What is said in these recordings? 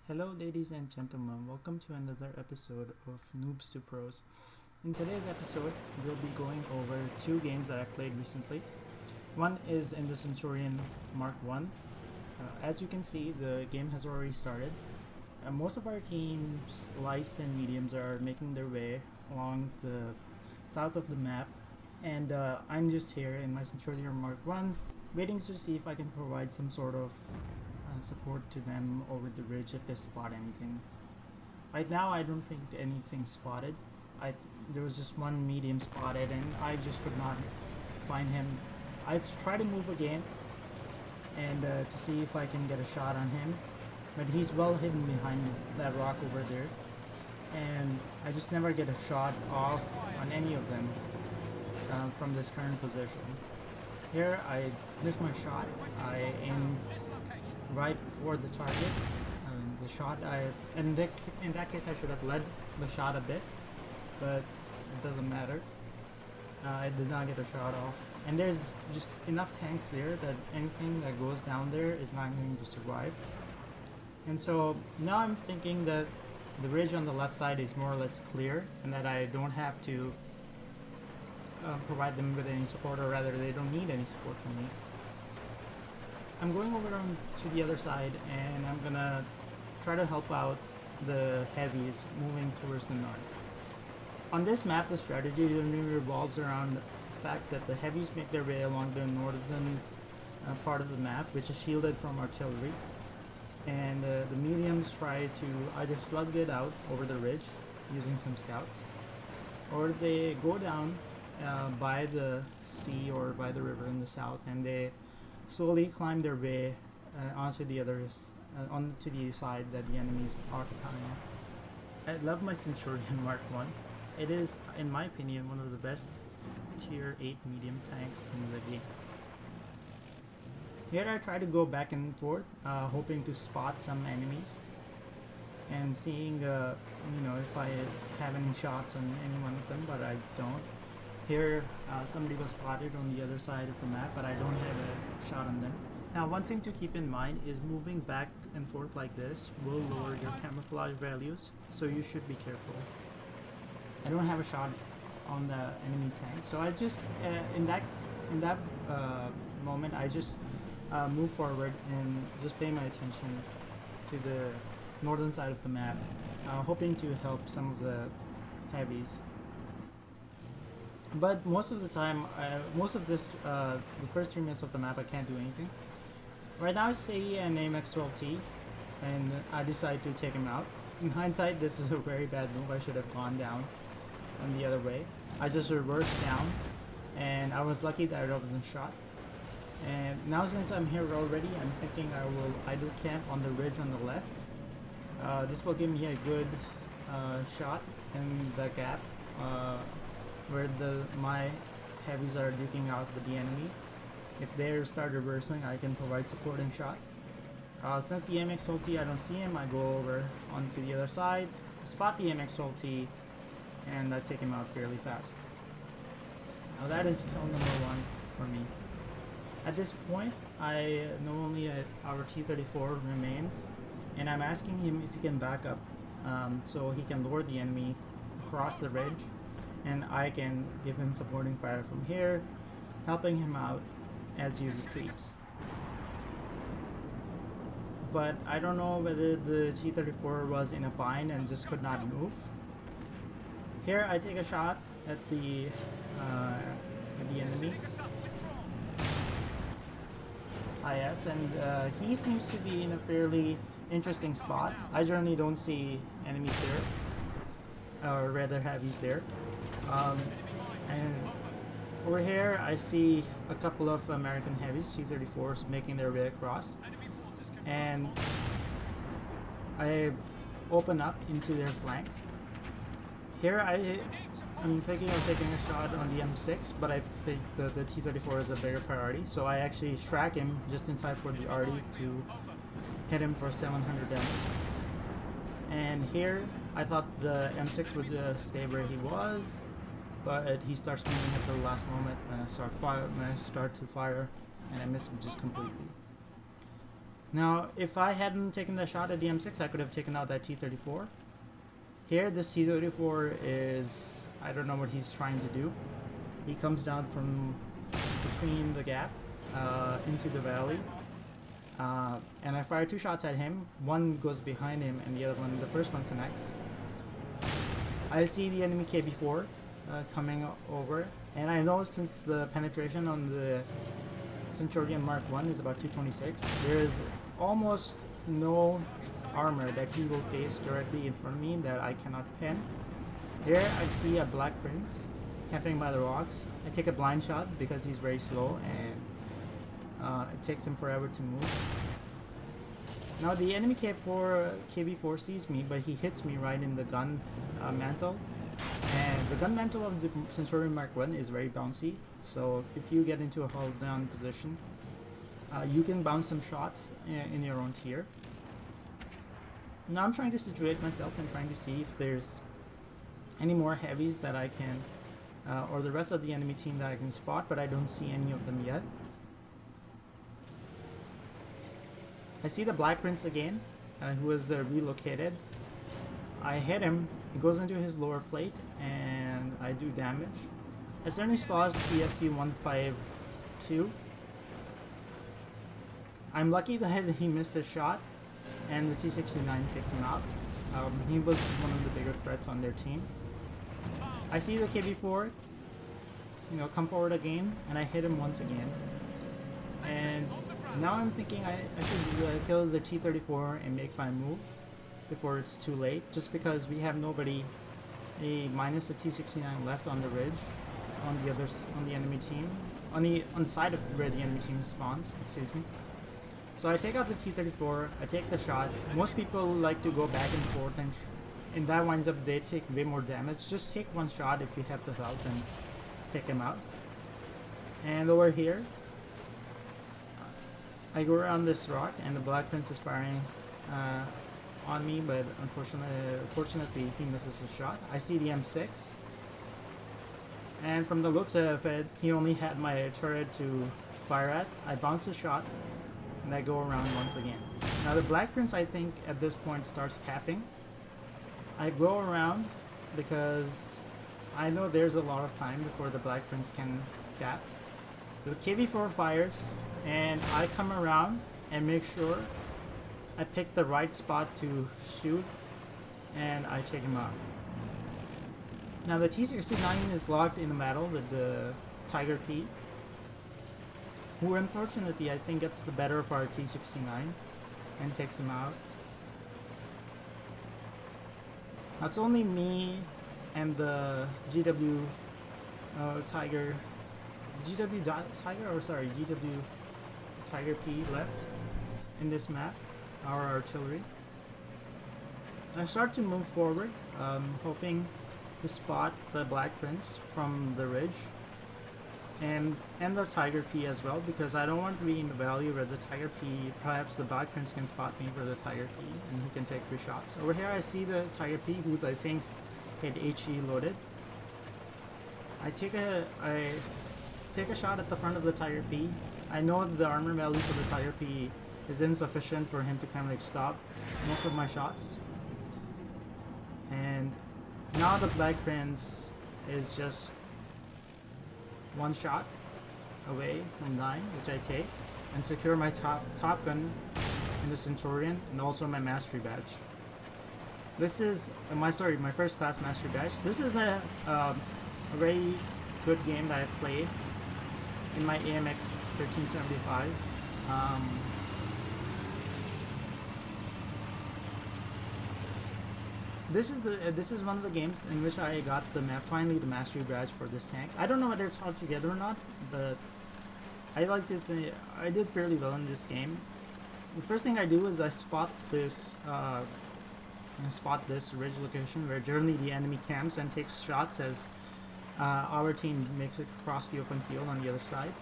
Hello ladies and gentlemen, welcome to another episode of Noobs to Pros. In today's episode, we'll be going over two games that I played recently. One is in the Centurion Mk1. As you can see, the game has already started. Most of our team's lights and mediums are making their way along the south of the map, and I'm just here in my Centurion Mk1 waiting to see if I can provide some sort of support to them over the ridge if they spot anything. Right now I don't think anything's spotted. There was just one medium spotted and I just could not find him. I've tried to move again and to see if I can get a shot on him, but he's well hidden behind that rock over there and I just never get a shot off on any of them from this current position. Here I missed my shot. I aimed right before the target. The shot in that case I should have led the shot a bit, but it doesn't matter. I did not get a shot off, and there's just enough tanks there that anything that goes down there is not going to survive. And so now I'm thinking that the ridge on the left side is more or less clear and that I don't have to provide them with any support, or rather they don't need any support from me. I'm going over to the other side and I'm gonna try to help out the heavies moving towards the north. On this map, the strategy really revolves around the fact that the heavies make their way along the northern part of the map, which is shielded from artillery, and the mediums try to either slug it out over the ridge using some scouts, or they go down by the sea or by the river in the south and they slowly climb their way onto the side that the enemies are occupying. I love my Centurion Mk1. It is, in my opinion, one of the best tier 8 medium tanks in the game. Here I try to go back and forth, hoping to spot some enemies and seeing if I have any shots on any one of them, but I don't. Here, somebody was spotted on the other side of the map, but I don't have a shot on them. Now, one thing to keep in mind is moving back and forth like this will lower your camouflage values, so you should be careful. I don't have a shot on the enemy tank, so I just in that moment I just move forward and just pay my attention to the northern side of the map, hoping to help some of the heavies. But most of the time, the first 3 minutes of the map I can't do anything. Right now I see an AMX and I decide to take him out. In hindsight, this is a very bad move. I should have gone down and the other way. I just reversed down and I was lucky that I wasn't shot. And now since I'm here already, I'm thinking I will idle camp on the ridge on the left. This will give me a good shot in the gap where my heavies are duking out with the enemy. If they start reversing, I can provide supporting shot. Since the AMX I don't see him, I go over onto the other side, spot the AMX and I take him out fairly fast. Now that is kill number 1 for me. At this point, I know only our T-34 remains, and I'm asking him if he can back up so he can lure the enemy across the ridge, and I can give him supporting fire from here, helping him out as he retreats. But I don't know whether the T-34 was in a bind and just could not move. Here I take a shot at the enemy. IS, and he seems to be in a fairly interesting spot. I generally don't see enemies there, or rather heavies there. And over here I see a couple of American heavies, T-34s, making their way across, and I open up into their flank. Here I'm thinking of taking a shot on the M6, but I think the T-34 is a bigger priority, so I actually track him just in time for the RD to hit him for 700 damage. And here I thought the M6 would stay where he was, but he starts moving at the last moment when I start to fire, and I miss him just completely. Now, if I hadn't taken the shot at the M6, I could have taken out that T-34. Here, this T-34 is... I don't know what he's trying to do. He comes down from between the gap into the valley. And I fire 2 shots at him. One goes behind him and the other one, the first one connects. I see the enemy KB4 coming over. And I know since the penetration on the Centurion Mk1 is about 226, there is almost no armor that he will face directly in front of me that I cannot pin. Here I see a Black Prince camping by the rocks. I take a blind shot because he's very slow and it takes him forever to move. Now the enemy KB4 sees me, but he hits me right in the gun mantle. And the gun mantle of the Centurion Mk1 is very bouncy, so if you get into a hold down position, you can bounce some shots in your own tier. Now I'm trying to situate myself and trying to see if there's any more heavies that I can, or the rest of the enemy team that I can spot, but I don't see any of them yet. I see the Black Prince again, who is relocated. I hit him, he goes into his lower plate, and I do damage. I certainly spot PSV-152. I'm lucky that he missed his shot, and the T-69 takes him out. He was one of the bigger threats on their team. I see the KB4, come forward again, and I hit him once again. And now I'm thinking I should kill the T-34 and make my move before it's too late, just because we have nobody minus the T-69 left on the ridge, on the enemy team, on the side of where the enemy team spawns. Excuse me. So I take out the T-34, I take the shot. Most people like to go back and forth, and that winds up they take way more damage. Just take one shot if you have the health and take him out. And over here, I go around this rock, and the Black Prince is firing on me, but fortunately he misses a shot. I see the M6, and from the looks of it, he only had my turret to fire at. I bounce a shot, and I go around once again. Now the Black Prince, I think, at this point starts capping. I go around because I know there's a lot of time before the Black Prince can cap. The KB4 fires, and I come around and make sure I pick the right spot to shoot, and I take him out. Now the T-69 is locked in the battle with the Tiger P, who unfortunately I think gets the better of our T-69 and takes him out. Now it's only me and the GW Tiger P left in this map, our artillery. I start to move forward, hoping to spot the Black Prince from the ridge, and the Tiger P as well, because I don't want to be in the valley where the Tiger P, perhaps the Black Prince can spot me for the Tiger P and he can take free shots. Over here I see the Tiger P, who I think had HE loaded. I take a shot at the front of the Tiger P. I know the armor value for the Tiger P is insufficient for him to kind of like stop most of my shots. And now the Black Prince is just one shot away from dying, which I take and secure my top gun in the Centurion and also my mastery badge. This is my first class mastery badge. This is a very good game that I played in my AMX 1375. This is one of the games in which I got finally the mastery badge for this tank. I don't know whether it's held together or not, but I like to think I did fairly well in this game. The first thing I do is I spot this ridge location where generally the enemy camps and takes shots as our team makes it across the open field on the other side.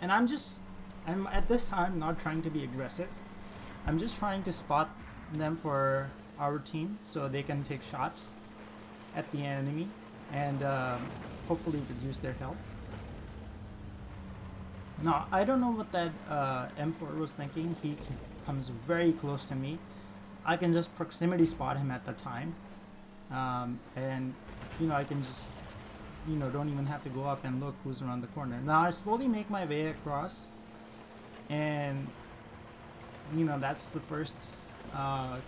And I'm at this time not trying to be aggressive. I'm just trying to spot them for our team so they can take shots at the enemy and hopefully reduce their health. Now, I don't know what that M4 was thinking. He comes very close to me. I can just proximity spot him at the time. And, I can just, don't even have to go up and look who's around the corner. Now, I slowly make my way across. And, that's the first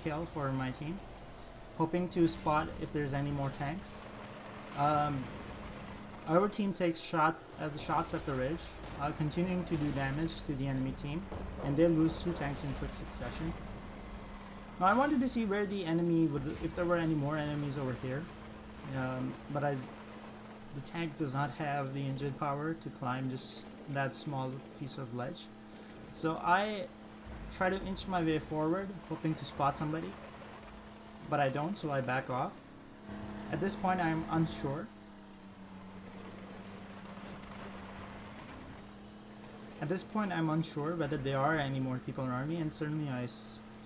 kill for my team. Hoping to spot if there's any more tanks. Our team takes shots at the ridge, continuing to do damage to the enemy team, and they lose 2 tanks in quick succession. Now I wanted to see where the enemy would, if there were any more enemies over here, but the tank does not have the engine power to climb just that small piece of ledge. So I try to inch my way forward, hoping to spot somebody, but I don't, so I back off. At this point I'm unsure. Whether there are any more people around me, and suddenly I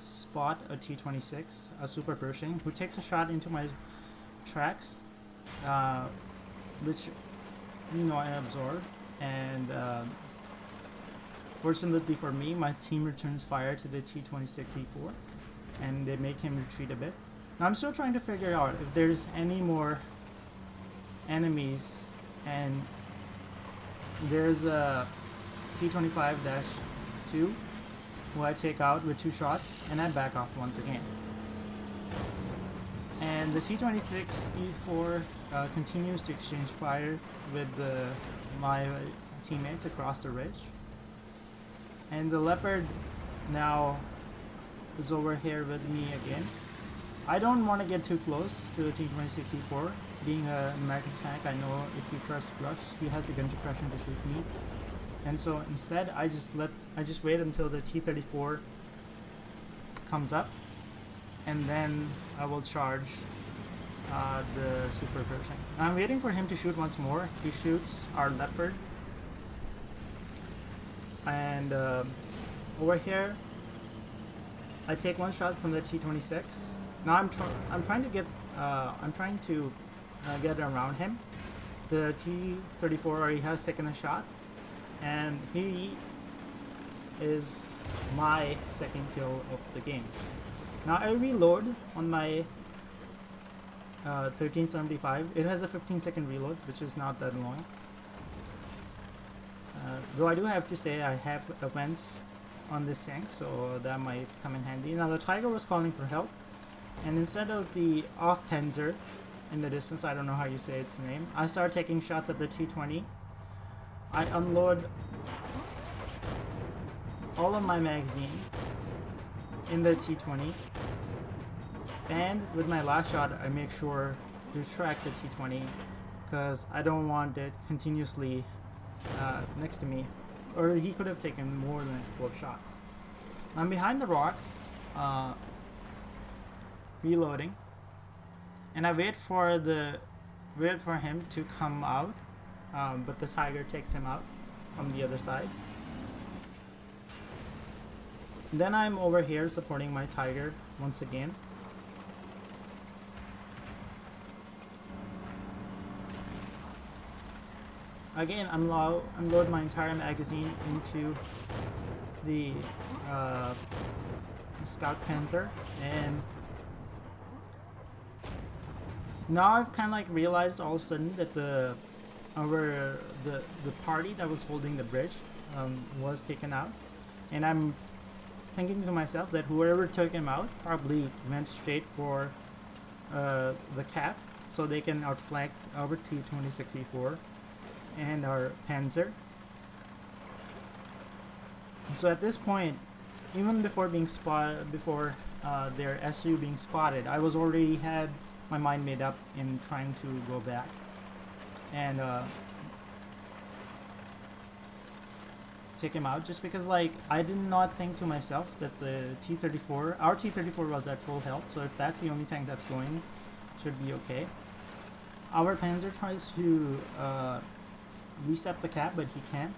spot a T-26, a Super Pershing, who takes a shot into my tracks, which, I absorb, and fortunately for me, my team returns fire to the T-26E4, and they make him retreat a bit. Now I'm still trying to figure out if there's any more enemies, and there's a T-25-2 who I take out with 2 shots, and I back off once again. And the T-26E4 continues to exchange fire with my teammates across the ridge. And the Leopard now is over here with me again. I don't want to get too close to the T-26E4. Being an American tank, I know if he tries to crush, he has the gun to crush him to shoot me. And so instead, I just wait until the T-34 comes up, and then I will charge the Super Pershing. I'm waiting for him to shoot once more. He shoots our Leopard, and over here, I take 1 shot from the T-26. Now I'm trying to get get around him. The T-34 already has taken a shot, and he is my second kill of the game. Now I reload on my 1375. It has a 15-second reload, which is not that long. Though I do have to say I have events on this tank, so that might come in handy. Now the Tiger was calling for help, and instead of the off-Panzer in the distance, I don't know how you say its name, I start taking shots at the T-20. I unload all of my magazine in the T-20, and with my last shot I make sure to track the T-20 because I don't want it continuously next to me, or he could have taken more than a couple of shots. I'm behind the rock, reloading, and I wait for him to come out, but the Tiger takes him out from the other side. Then I'm over here supporting my Tiger once again. Again, unload my entire magazine into the Scout Panther, and now I've kind of like realized all of a sudden that the party that was holding the bridge was taken out, and I'm thinking to myself that whoever took him out probably went straight for the cap, so they can outflank our T-26E4 and our Panzer. So at this point, even before being spotted, their SU being spotted, I was already had my mind made up in trying to go back and take him out, just because like I did not think to myself that the T-34, our T-34 was at full health, so if that's the only tank that's going, should be okay. Our Panzer tries to reset the cap, but he can't.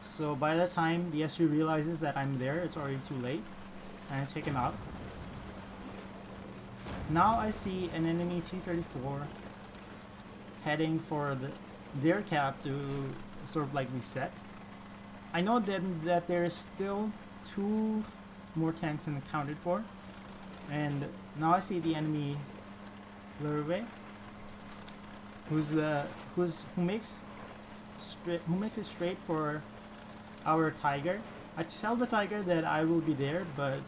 So by the time the SU realizes that I'm there, it's already too late, and I take him out. Now I see an enemy T-34 heading for their cap to sort of like reset. I know that there is still 2 more tanks unaccounted for, and now I see the enemy Lurve, who makes it straight for our tiger. I tell the tiger that I will be there, but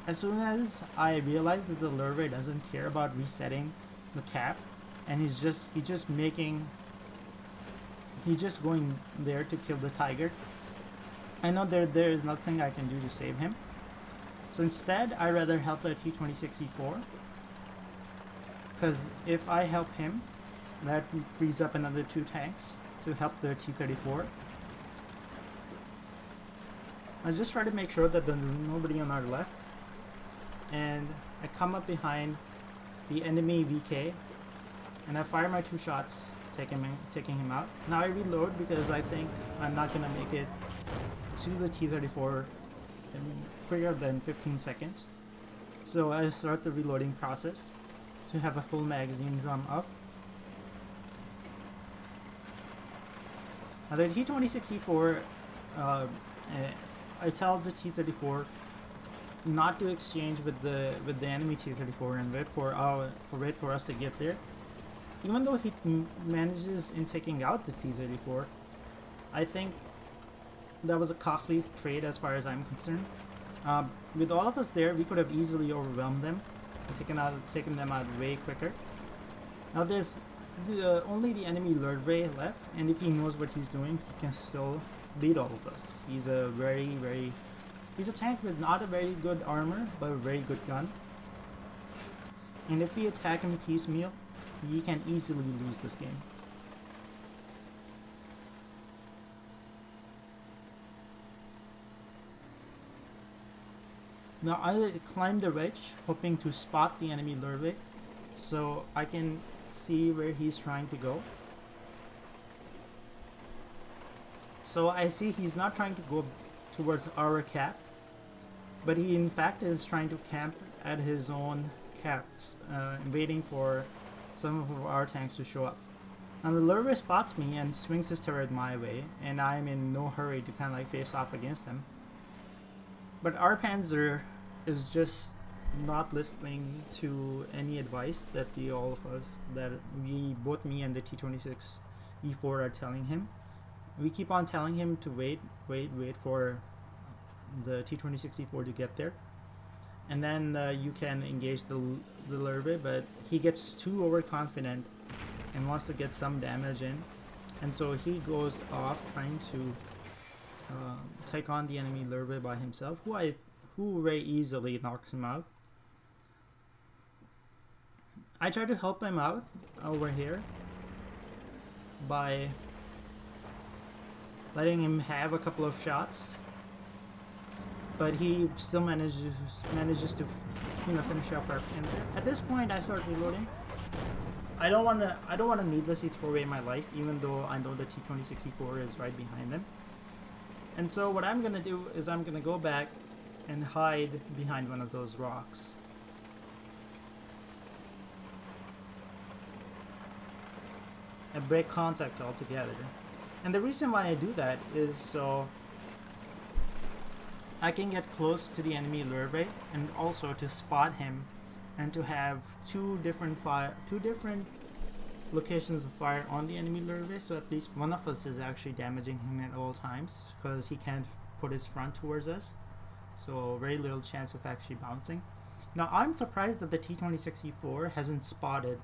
as soon as I realize that the Lurve doesn't care about resetting the cap, and he's just going there to kill the tiger, I know there is nothing I can do to save him. So instead, I rather help the T-26E4, because if I help him, that frees up another 2 tanks to help the T-34. I just try to make sure that there's nobody on our left, and I come up behind the enemy VK, and I fire my 2 shots, taking him out. Now I reload because I think I'm not gonna make it to the T-34 in quicker than 15 seconds. So I start the reloading process to have a full magazine drum up. Now the T-26E4, I tell the T-34 not to exchange with the enemy T-34 and wait for us to get there. Even though he manages in taking out the T-34, I think that was a costly trade as far as I'm concerned. With all of us there, we could have easily overwhelmed them and taken them out way quicker. Now there's only the enemy Lurve left, and if he knows what he's doing, he can still beat all of us. He's a tank with not a very good armor, but a very good gun. And if we attack him piecemeal, he can easily lose this game. Now I climb the ridge, hoping to spot the enemy Lurve, so I can see where he's trying to go. So I see he's not trying to go towards our cap, but he in fact is trying to camp at his own caps, waiting for some of our tanks to show up. Now the Lurve spots me and swings his turret my way, and I'm in no hurry to kind of like face off against him. But our Panzer is just not listening to any advice that both me and the T-26E4 are telling him. We keep on telling him to wait for the T-26E4 to get there, and then you can engage the Lurve, but he gets too overconfident and wants to get some damage in, and so he goes off trying to take on the enemy Lurve by himself, who very easily knocks him out. I try to help him out over here by letting him have a couple of shots, but he still manages to finish off our Panzer. At this point, I start reloading. I don't want to needlessly throw away my life, even though I know the T-26E4 is right behind them. And so what I'm gonna do is I'm gonna go back and hide behind one of those rocks. And break contact altogether. And the reason why I do that is so I can get close to the enemy Lurve, and also to spot him, and to have two different locations of fire on the enemy Lurve, so at least one of us is actually damaging him at all times, because he can't put his front towards us, so very little chance of actually bouncing. Now I'm surprised that the T-26E4 hasn't spotted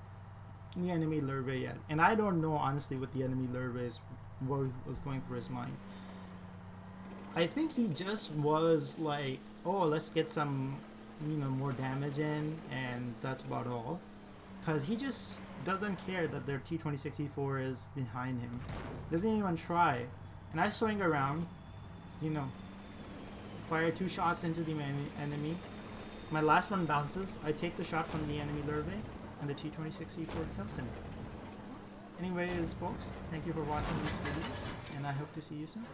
the enemy Lurve yet, and I don't know honestly what the enemy Lurve was going through his mind. I think he just was like, oh, let's get some more damage in, and that's about all, because he just doesn't care that their T-26E4 is behind him, doesn't even try. And I swing around, fire 2 shots into the enemy. My last one bounces, I take the shot from the enemy Lurve, and the T-26E4 kills him. Anyways folks, thank you for watching these videos, and I hope to see you soon.